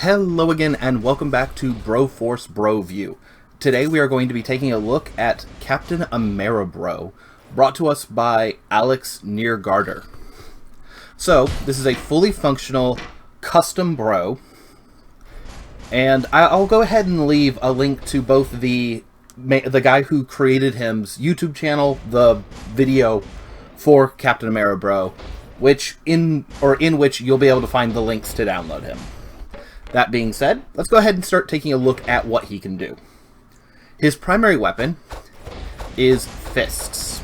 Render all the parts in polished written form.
Hello again, and welcome back to Broforce Broview. Today we are going to be taking a look at Captain Ameribro, brought to us by Alex Neargarder. So, this is a fully functional custom bro, and I'll go ahead and leave a link to both the guy who created him's YouTube channel, the video for Captain Ameribro, in which you'll be able to find the links to download him. That being said, let's go ahead and start taking a look at what he can do. His primary weapon is fists.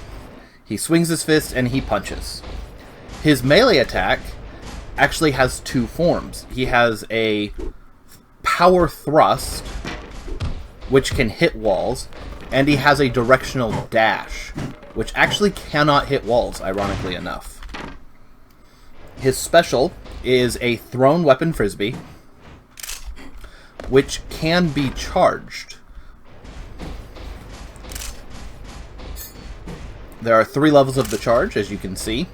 He swings his fist and he punches. His melee attack actually has two forms. He has a power thrust, which can hit walls, and he has a directional dash, which actually cannot hit walls, ironically enough. His special is a thrown weapon frisbee, which can be charged. There are 3 levels of the charge, as you can see.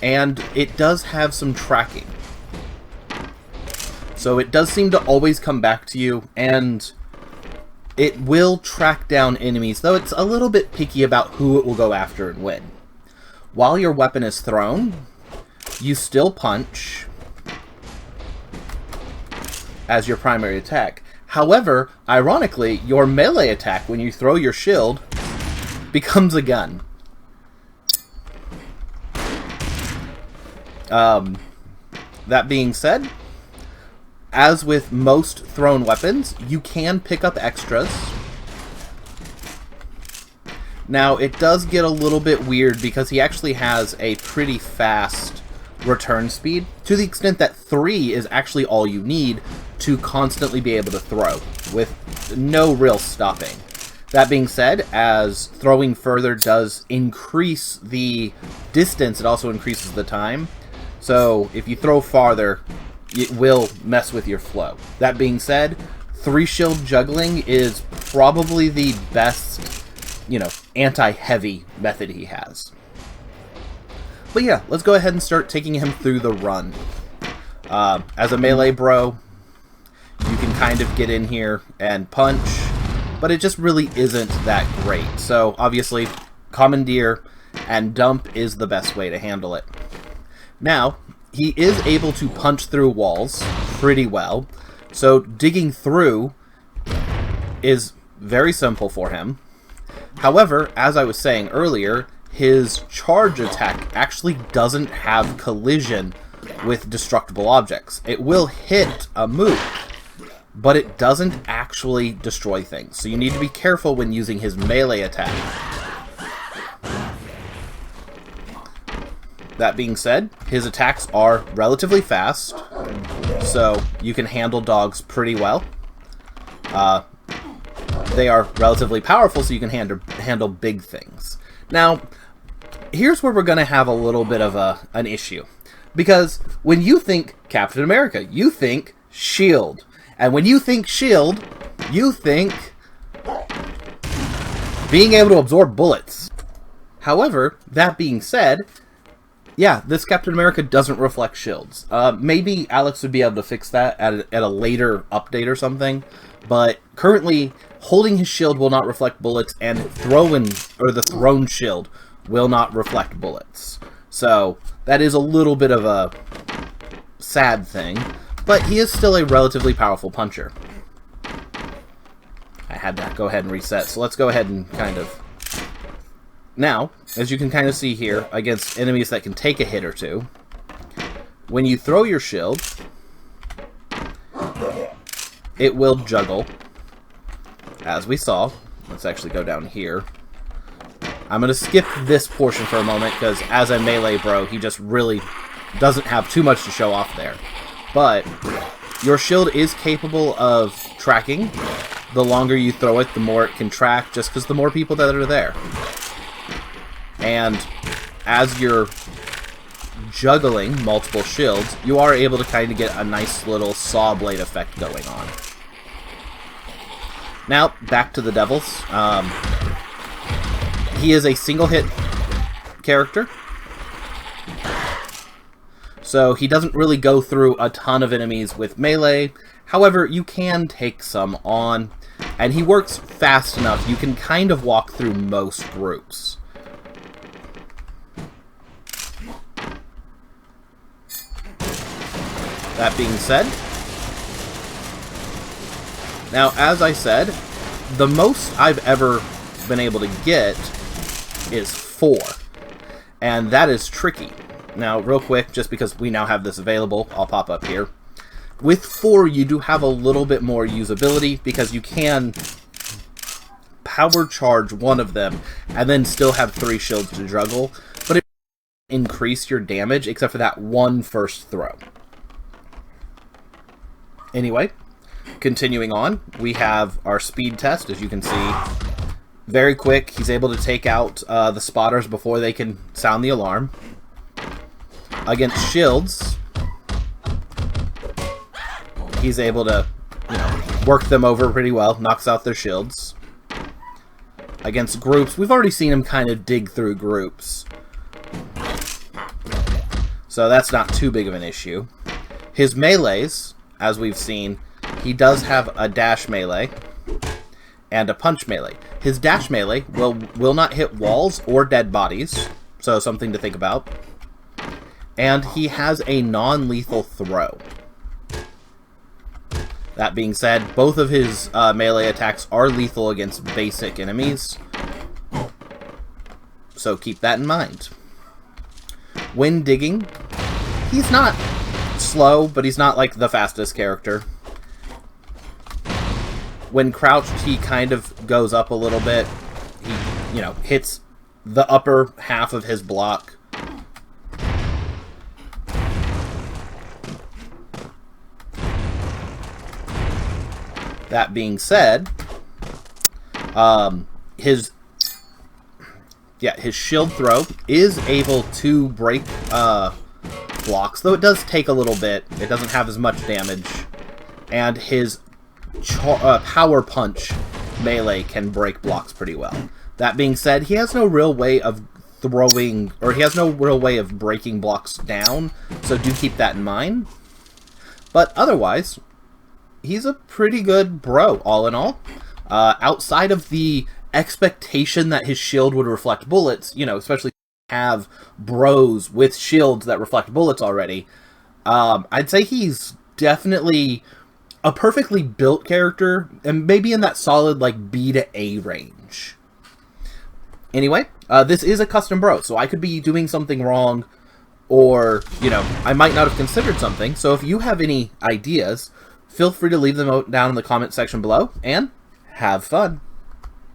And it does have some tracking. So it does seem to always come back to you, and it will track down enemies, though it's a little bit picky about who it will go after and when. While your weapon is thrown, you still punch as your primary attack. However, ironically, your melee attack, when you throw your shield, becomes a gun. That being said, as with most thrown weapons, you can pick up extras. Now, it does get a little bit weird because he actually has a pretty fast return speed, to the extent that 3 is actually all you need to constantly be able to throw, with no real stopping. That being said, as throwing further does increase the distance, it also increases the time. So if you throw farther, it will mess with your flow. That being said, 3 shield juggling is probably the best, anti-heavy method he has. But yeah, let's go ahead and start taking him through the run. As a melee bro, you can kind of get in here and punch, but it just really isn't that great. So obviously, commandeer and dump is the best way to handle it. Now, he is able to punch through walls pretty well, so digging through is very simple for him. However, as I was saying earlier, his charge attack actually doesn't have collision with destructible objects. It will hit a move, but it doesn't actually destroy things. So you need to be careful when using his melee attack. That being said, his attacks are relatively fast, so you can handle dogs pretty well. They are relatively powerful, so you can handle big things. Now, here's where we're going to have a little bit of an issue. Because when you think Captain America, you think shield. And when you think shield, you think being able to absorb bullets. However, that being said, yeah, this Captain America doesn't reflect shields. Maybe Alex would be able to fix that at a later update or something. But currently, holding his shield will not reflect bullets, and the thrown shield will not reflect bullets. So that is a little bit of a sad thing, but he is still a relatively powerful puncher. I had to go ahead and reset, so let's go ahead and Now, as you can kind of see here, against enemies that can take a hit or two, when you throw your shield, it will juggle, as we saw. Let's actually go down here. I'm going to skip this portion for a moment, because as a melee bro, he just really doesn't have too much to show off there. But your shield is capable of tracking. The longer you throw it, the more it can track, just because the more people that are there. And as you're juggling multiple shields, you are able to kind of get a nice little saw blade effect going on. Now, back to the Devils. He is a single hit character. So he doesn't really go through a ton of enemies with melee. However, you can take some on, and he works fast enough you can kind of walk through most groups. That being said, now as I said, the most I've ever been able to get is 4, and that is tricky. Now, real quick, just because we now have this available, I'll pop up here. With 4, you do have a little bit more usability, because you can power charge one of them, and then still have 3 shields to juggle, but it doesn't increase your damage, except for that one first throw. Anyway, continuing on, we have our speed test, as you can see. Very quick, he's able to take out the spotters before they can sound the alarm. Against shields, he's able to, work them over pretty well, knocks out their shields. Against groups, we've already seen him kind of dig through groups, so that's not too big of an issue. His melees, as we've seen, he does have a dash melee and a punch melee. His dash melee will not hit walls or dead bodies, so something to think about. And he has a non-lethal throw. That being said, both of his melee attacks are lethal against basic enemies, so keep that in mind. When digging, he's not slow, but he's not like the fastest character. When crouched, he kind of goes up a little bit. He, hits the upper half of his block. That being said, his shield throw is able to break blocks, though it does take a little bit. It doesn't have as much damage, and his power punch melee can break blocks pretty well. That being said, he has no real way of throwing, or he has no real way of breaking blocks down, so do keep that in mind. But otherwise, he's a pretty good bro, all in all. Outside of the expectation that his shield would reflect bullets, especially have bros with shields that reflect bullets already, I'd say he's definitely a perfectly built character, and maybe in that solid, B to A range. Anyway, this is a custom bro, so I could be doing something wrong, or, I might not have considered something, so if you have any ideas, feel free to leave them down in the comment section below, and have fun!